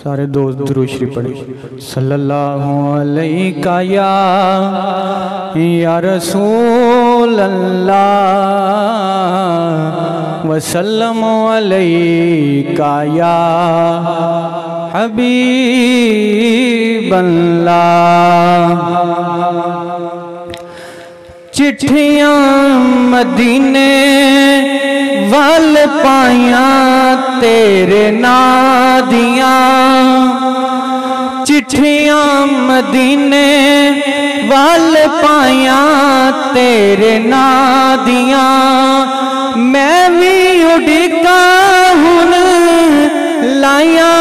सारे दोस्त दुरूद शरीफ पढ़े। सल्लल्लाहु अलैका या रसूल अल्लाह वसल्लम अलैका या हबीब अल्लाह। चिट्ठियां मदीने वाल पाया तेरे नादियाँ, चिट्ठियां मदीने वाल पाया तेरे नादियाँ। मैं भी उड़िका हुन लाया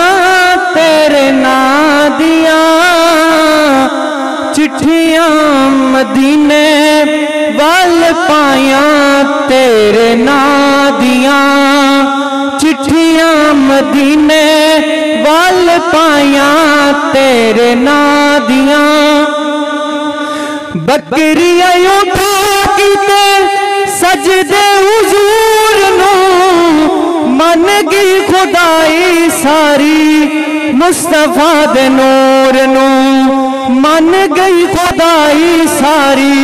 तेरे नादियाँ, चिट्ठियां मदीने वाल पाया तेरे नादियाँ, चिट्ठियां मदीने वाल पाया तेरे नादियाँ। बकरियां उठा किते सजदे हुजूर नू, मन गई खुदाई सारी मुस्तफा दे नूर नू, मन गई खुदाई सारी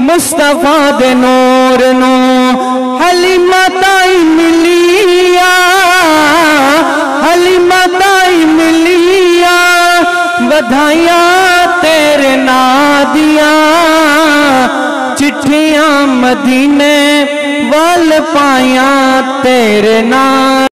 मुस्तफा दे नूर नू। हलीमा ताई मिलिया, हलीमा ताई मिलिया बधाइयां तेरे नादियाँ, चिट्ठियां मदीने वाल पाया तेरे ना।